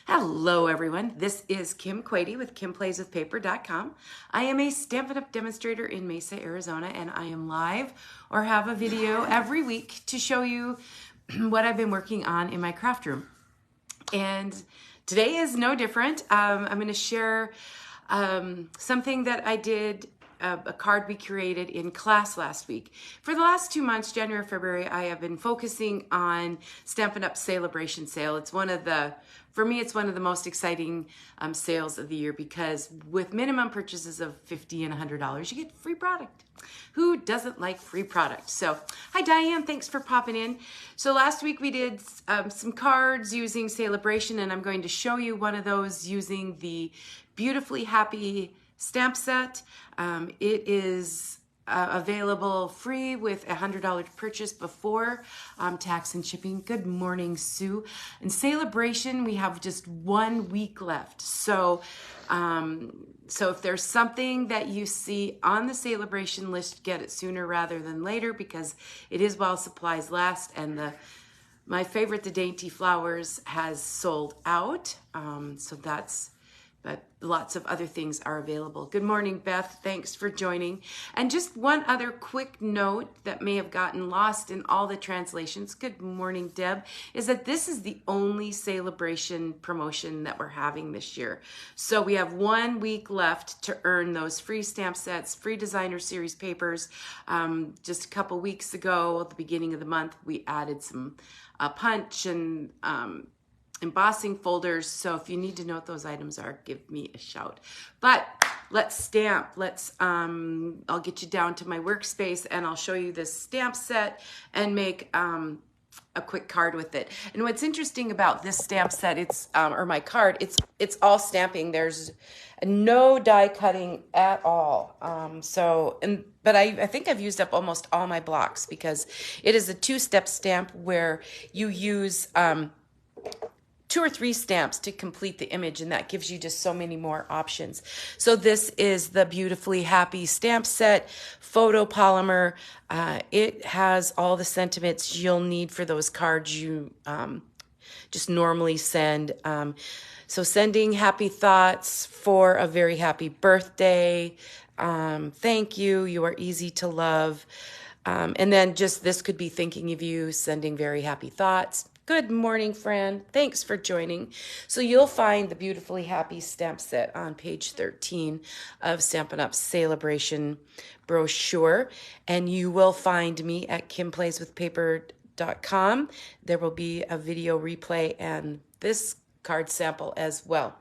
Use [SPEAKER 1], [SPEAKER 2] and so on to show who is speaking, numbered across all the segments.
[SPEAKER 1] Hello everyone, this is Kim Quady with KimPlaysWithPaper.com. I am a Stampin' Up! Demonstrator in Mesa, Arizona, and I am live or have a video every week to show you what I've been working on in my craft room. And today is no different. I'm going to share something that I did, a card we created in class last week. For the last 2 months, January, February, I have been focusing on Stampin' Up! Celebration Sale. It's one of the, for me, it's one of the most exciting sales of the year because with minimum purchases of $50 and $100, you get free product. Who doesn't like free product? So, hi Diane, thanks for popping in. So last week we did some cards using Celebration, and I'm going to show you one of those using the Beautifully Happy stamp set. It is available free with a $100 purchase before tax and shipping. Good morning, Sue. In Celebration, we have just 1 week left. So if there's something that you see on the Celebration list, get it sooner rather than later because it is while supplies last. And my favorite, the Dainty Flowers, has sold out. But lots of other things are available. Good morning, Beth. Thanks for joining. And just one other quick note that may have gotten lost in all the translations. Good morning, Deb. Is that this is the only Celebration promotion that we're having this year. So we have 1 week left to earn those free stamp sets, free designer series papers. Just a couple weeks ago, at the beginning of the month, we added some punch and embossing folders. So if you need to know what those items are, give me a shout. But let's stamp. I'll get you down to my workspace and I'll show you this stamp set and make a quick card with it. And what's interesting about this stamp set, or my card, it's all stamping. There's no die cutting at all. But I think I've used up almost all my blocks because it is a 2-step stamp where you use 2 or 3 stamps to complete the image, and that gives you just so many more options. So this is the Beautifully Happy stamp set, photopolymer. It has all the sentiments you'll need for those cards you just normally send. So sending happy thoughts for a very happy birthday. Thank you. You are easy to love. And then just this could be thinking of you, sending very happy thoughts. Good morning, friend. Thanks for joining. So you'll find the Beautifully Happy stamp set on page 13 of Stampin' Up's Celebration brochure. And you will find me at KimPlaysWithPaper.com. There will be a video replay and this card sample as well.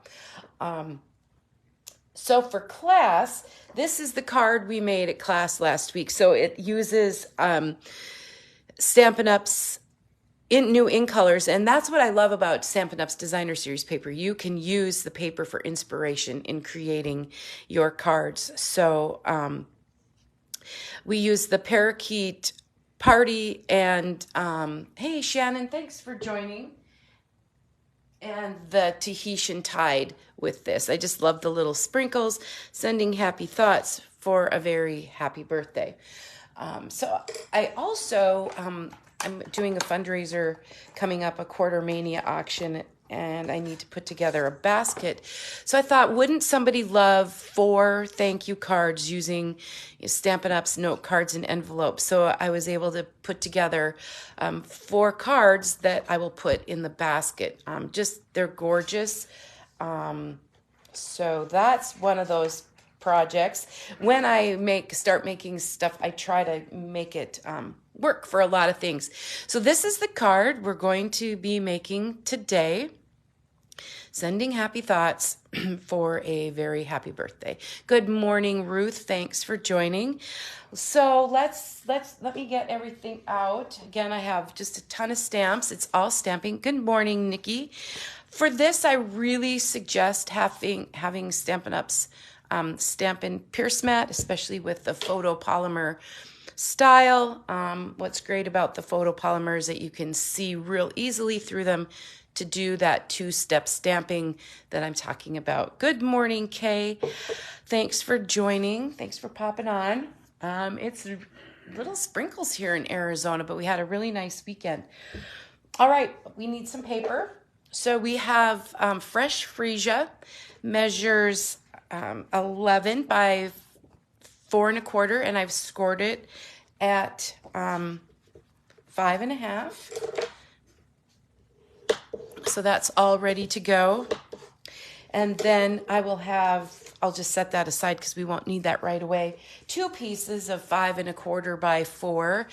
[SPEAKER 1] So for class, this is the card we made at class last week. So it uses Stampin' Up's new ink colors, and that's what I love about Stampin' Up's Designer Series paper. You can use the paper for inspiration in creating your cards. So we use the Parakeet Party, and hey Shannon, thanks for joining, and the Tahitian Tide with this. I just love the little sprinkles, sending happy thoughts for a very happy birthday. So I also I'm doing a fundraiser coming up, a Quarter Mania auction, and I need to put together a basket. So I thought, wouldn't somebody love 4 thank you cards using Stampin' Up's note cards and envelopes? So I was able to put together 4 cards that I will put in the basket. They're gorgeous. So that's one of those projects. When I start making stuff, I try to make it work for a lot of things. So this is the card we're going to be making today. Sending happy thoughts for a very happy birthday. Good morning, Ruth. Thanks for joining. So let me get everything out. Again, I have just a ton of stamps. It's all stamping. Good morning, Nikki. For this, I really suggest having Stampin' Up's Stampin' Pierce Mat, especially with the photopolymer style. What's great about the photopolymer is that you can see real easily through them to do that 2-step stamping that I'm talking about. Good morning, Kay. Thanks for joining. Thanks for popping on. It's little sprinkles here in Arizona, but we had a really nice weekend. All right, we need some paper. So we have fresh freesia, measures 11 by 4 1/4, and I've scored it at 5 1/2. So that's all ready to go. And then I'll just set that aside because we won't need that right away. 2 pieces of 5 1/4 by 4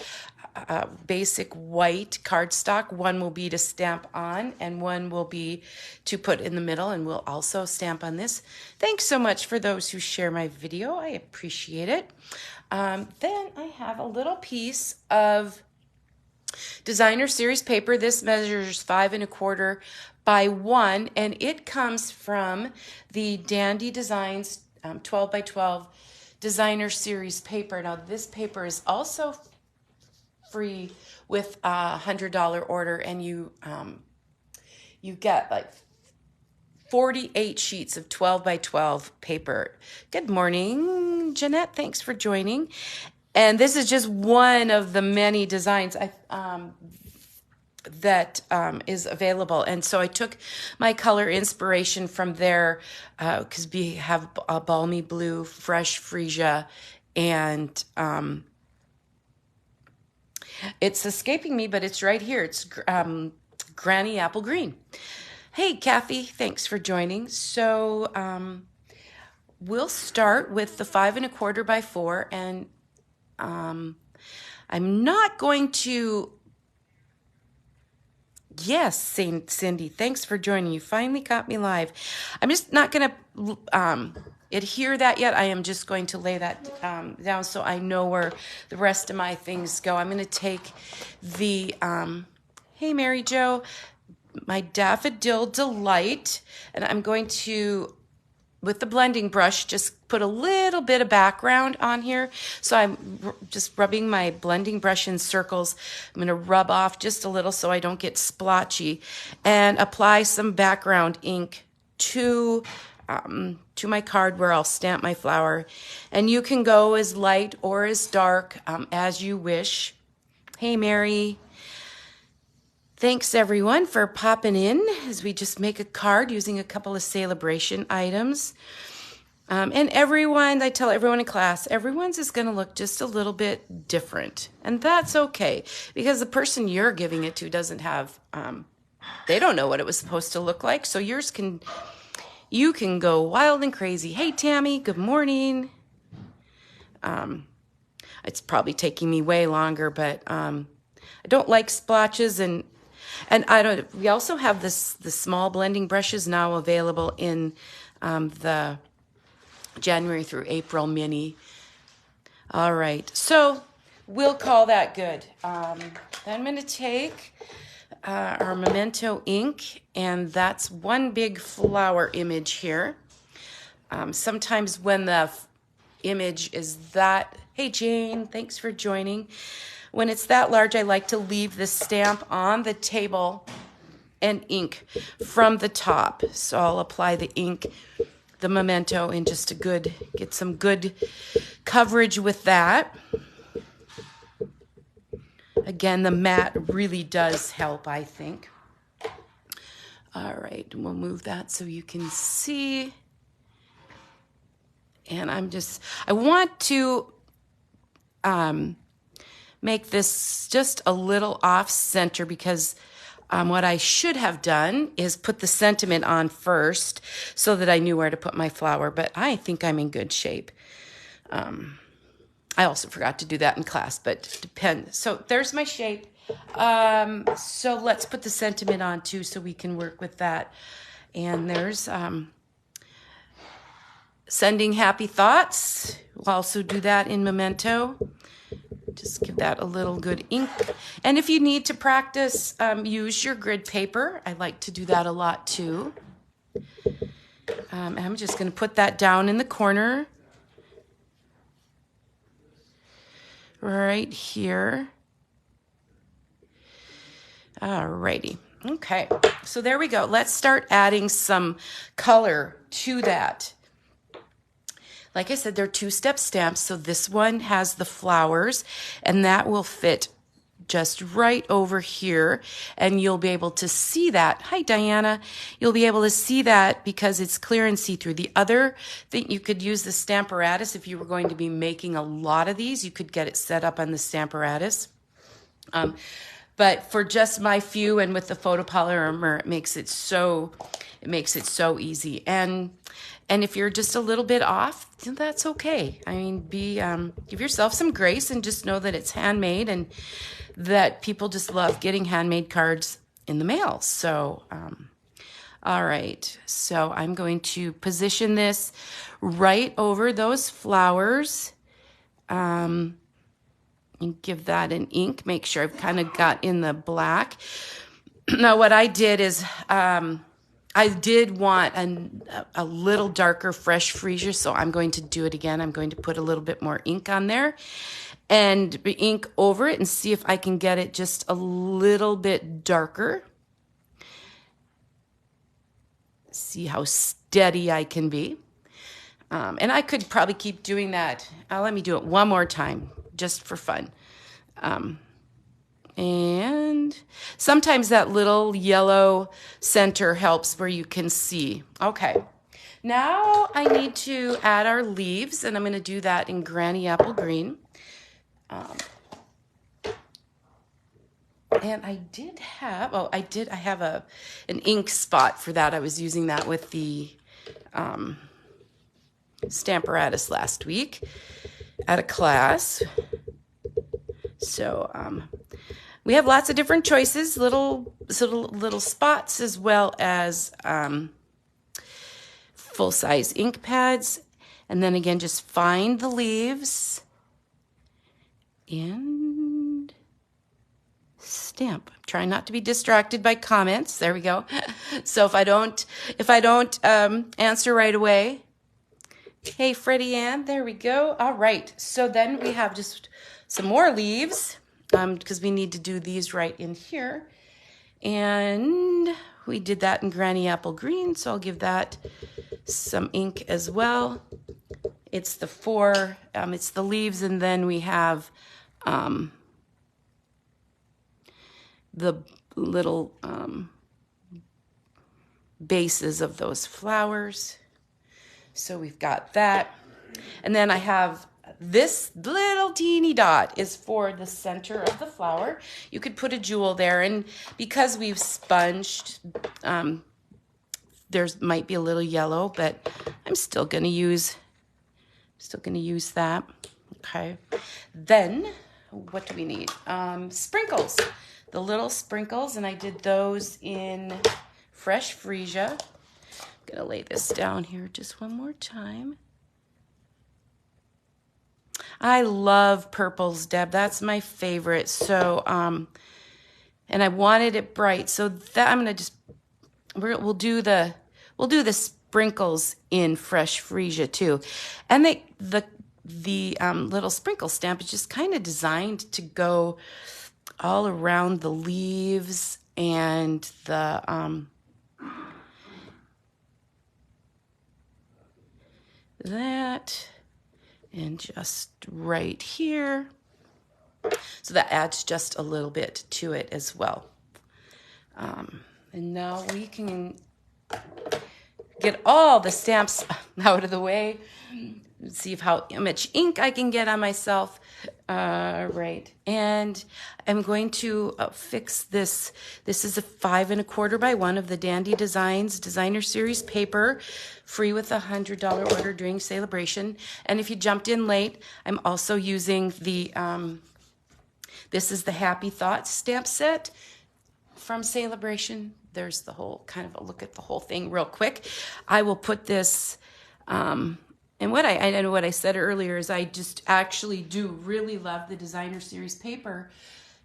[SPEAKER 1] basic white cardstock. One will be to stamp on and one will be to put in the middle, and we'll also stamp on this. Thanks so much for those who share my video. I appreciate it. Then I have a little piece of designer series paper. This measures 5 1/4 by 1, and it comes from the Dandy Designs 12 by 12 designer series paper. Now this paper is also free with a $100 order, and you get like 48 sheets of 12 by 12 paper. Good morning, Jeanette. Thanks for joining. And this is just one of the many designs that is available. And so I took my color inspiration from there because we have a balmy blue, fresh freesia, and it's escaping me, but it's right here. It's Granny Apple Green. Hey, Kathy, thanks for joining. So we'll start with the 5 1/4 by 4, and I'm not going to. Yes, Cindy, thanks for joining. You finally caught me live. I'm just not going to adhere that yet. I am just going to lay that down so I know where the rest of my things go. I'm going to take the, hey, Mary Jo, my Daffodil Delight, and I'm going to, with the blending brush, just put a little bit of background on here. So I'm just rubbing my blending brush in circles. I'm going to rub off just a little so I don't get splotchy, and apply some background ink to my card where I'll stamp my flower. And you can go as light or as dark as you wish. Hey, Mary. Thanks, everyone, for popping in as we just make a card using a couple of Celebration items. And everyone, I tell everyone in class, everyone's is going to look just a little bit different. And that's okay, because the person you're giving it to doesn't have, they don't know what it was supposed to look like. So you can go wild and crazy. Hey, Tammy, good morning. It's probably taking me way longer, but I don't like splotches, and we also have the small blending brushes now available in the January through April mini. All right, so we'll call that good. Then I'm going to take our Memento ink, and that's one big flower image here. Sometimes when the image is that, hey Jane, thanks for joining. When it's that large, I like to leave the stamp on the table and ink from the top. So I'll apply the ink, the Memento, in just get some good coverage with that. Again, the matte really does help, I think. All right, we'll move that so you can see. And I want to make this just a little off center, because what I should have done is put the sentiment on first so that I knew where to put my flower, but I think I'm in good shape. I also forgot to do that in class, but depends. So there's my shape. So let's put the sentiment on too so we can work with that. And there's sending happy thoughts. We'll also do that in Memento. Just give that a little good ink. And if you need to practice, use your grid paper. I like to do that a lot too. I'm just going to put that down in the corner. Right here. Alrighty. Okay, so there we go. Let's start adding some color to that. Like I said, they're two-step stamps, so this one has the flowers, and that will fit just right over here, and you'll be able to see that. Hi, Diana. You'll be able to see that because it's clear and see-through. The other thing, you could use the Stamparatus if you were going to be making a lot of these. You could get it set up on the Stamparatus. But for just my few and with the photopolymer, it makes it so easy. And if you're just a little bit off, that's okay. I mean, give yourself some grace and just know that it's handmade and that people just love getting handmade cards in the mail. So, all right. So I'm going to position this right over those flowers. And give that an ink. Make sure I've kind of got in the black. Now, what I did is I did want a little darker fresh freesia, so I'm going to do it again. I'm going to put a little bit more ink on there and ink over it and see if I can get it just a little bit darker. See how steady I can be. And I could probably keep doing that. Let me do it one more time, just for fun. And sometimes that little yellow center helps where you can see. Okay, now I need to add our leaves, and I'm going to do that in Granny Apple Green. And I did have, I have an ink spot for that. I was using that with the Stamparatus last week at a class. So we have lots of different choices, little spots, as well as full-size ink pads. And then again, just find the leaves and stamp. Try not to be distracted by comments. There we go. So if I don't answer right away, hey, Freddie Ann, there we go. All right. So then we have just some more leaves because we need to do these right in here. And we did that in Granny Apple Green, so I'll give that some ink as well. It's the it's the leaves, and then we have the little bases of those flowers. So we've got that. And then I have this little teeny dot is for the center of the flower. You could put a jewel there, and because we've sponged, there's might be a little yellow, but I'm still gonna use that. Okay. Then what do we need? Sprinkles. The little sprinkles, and I did those in fresh freesia. I'm gonna lay this down here just one more time. I love purples, Deb. That's my favorite. So, and I wanted it bright. So that I'm gonna just we'll do the sprinkles in fresh freesia too, and the little sprinkle stamp is just kind of designed to go all around the leaves and the that. And just right here. So that adds just a little bit to it as well. And now we can get all the stamps out of the way. See how much ink I can get on myself. Right. And I'm going to fix this. This is a 5 1/4 by 1 of the Dandy Designs Designer Series paper, free with a $100 order during Celebration. And if you jumped in late, I'm also using the, this is the Happy Thoughts stamp set from Celebration. There's the whole, kind of a look at the whole thing real quick. I will put this, and what I know what I said earlier is I just actually do really love the Designer Series paper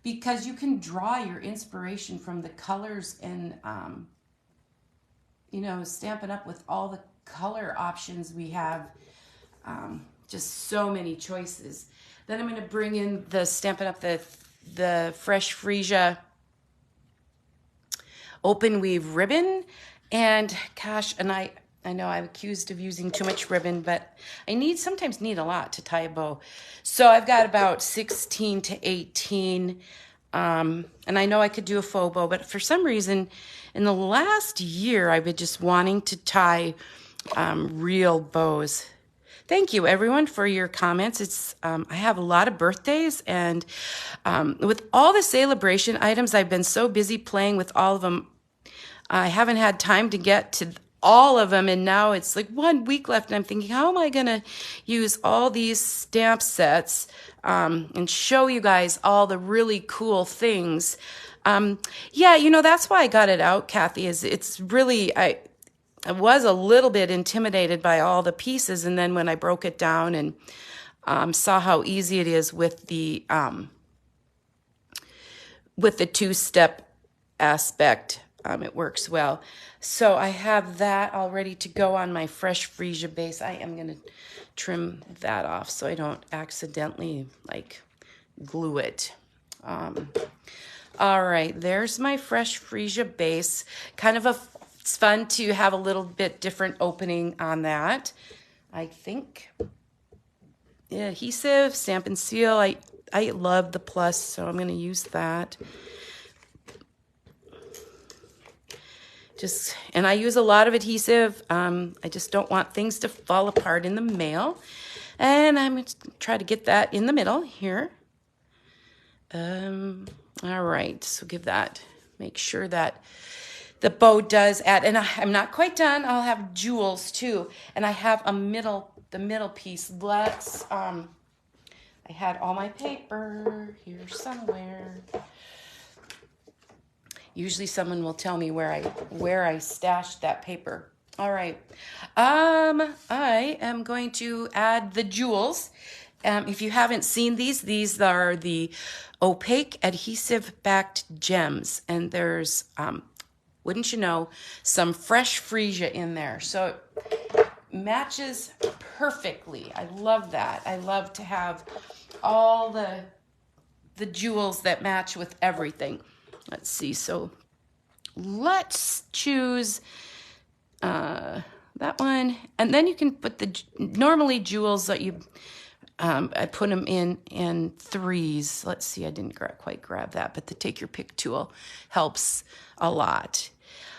[SPEAKER 1] because you can draw your inspiration from the colors and, you know, stamping up with all the color options we have. Just so many choices. Then I'm going to bring in the Stampin' Up! the Fresh Freesia open weave ribbon. And gosh, and I know I'm accused of using too much ribbon, but I sometimes need a lot to tie a bow. So I've got about 16 to 18 And I know I could do a faux bow, but for some reason, in the last year, I've been just wanting to tie real bows. Thank you, everyone, for your comments. It's I have a lot of birthdays, and with all the celebration items, I've been so busy playing with all of them. I haven't had time to get to all of them, and now it's like 1 week left, and I'm thinking, how am I going to use all these stamp sets and show you guys all the really cool things? Yeah, you know, that's why I got it out, Kathy, is it's really, I was a little bit intimidated by all the pieces, and then when I broke it down and saw how easy it is with the two-step aspect, it works well. So I have that all ready to go on my fresh freesia base. I am going to trim that off so I don't accidentally like glue it. All right, there's my fresh freesia base. Kind of it's fun to have a little bit different opening on that. I think adhesive, Stampin' Seal. I love the plus, so I'm going to use that. And I use a lot of adhesive. I just don't want things to fall apart in the mail. And I'm going to try to get that in the middle here. All right, so make sure that the bow does add, and I'm not quite done. I'll have jewels too. And I have the middle piece. I had all my paper here somewhere. Usually someone will tell me where I stashed that paper. All right. I am going to add the jewels. If you haven't seen these are the opaque adhesive backed gems. And there's, wouldn't you know, some fresh freesia in there. So it matches perfectly. I love that. I love to have all the jewels that match with everything. Let's see, so let's choose that one. And then you can put normally jewels that I put them in threes. Let's see, I didn't quite grab that, but the take your pick tool helps a lot.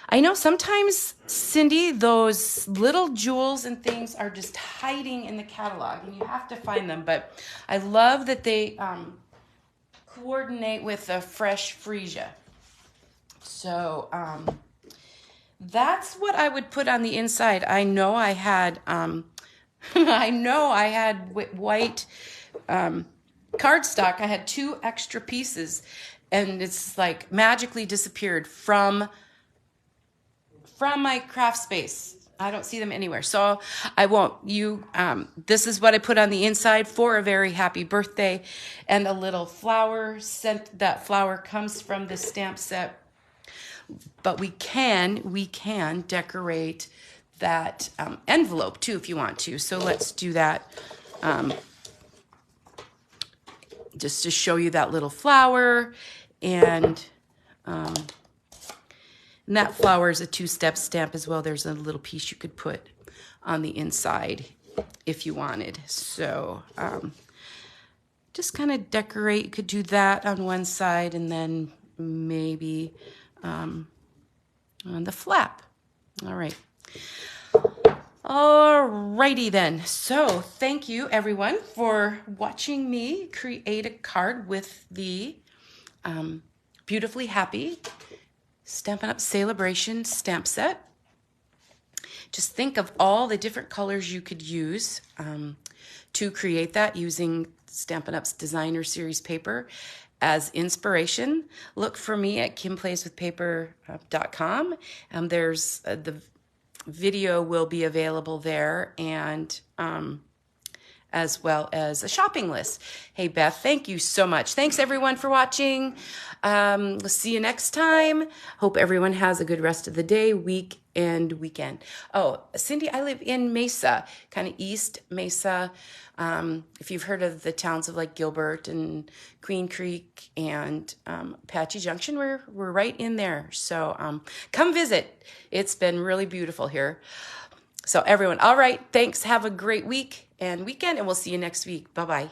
[SPEAKER 1] I know sometimes, Cindy, those little jewels and things are just hiding in the catalog, and you have to find them, but I love that they coordinate with the fresh freesia. So that's what I would put on the inside. I know I had white cardstock. I had 2 extra pieces, and it's like magically disappeared from my craft space. I don't see them anywhere, so I won't. This is what I put on the inside for a very happy birthday, and a little flower scent. That flower comes from the stamp set, but we can decorate that envelope too if you want to. So let's do that. Just to show you that little flower, and that flower is a 2-step stamp as well. There's a little piece you could put on the inside if you wanted. So just kind of decorate. You could do that on one side, and then maybe on the flap. All right. Alrighty then. So thank you everyone for watching me create a card with the Beautifully Happy Stampin' Up! Celebration stamp set. Just think of all the different colors you could use to create that using Stampin' Up's Designer Series paper as inspiration. Look for me at kimplayswithpaper.com. There's the video will be available there, and as well as a shopping list. Hey, Beth, thank you so much. Thanks, everyone, for watching. We'll see you next time. Hope everyone has a good rest of the day, week, and weekend. Oh, Cindy, I live in Mesa, kind of East Mesa. If you've heard of the towns of like Gilbert and Queen Creek and Apache Junction, we're right in there. So come visit. It's been really beautiful here. So everyone, all right, thanks. Have a great week and weekend, and we'll see you next week. Bye-bye.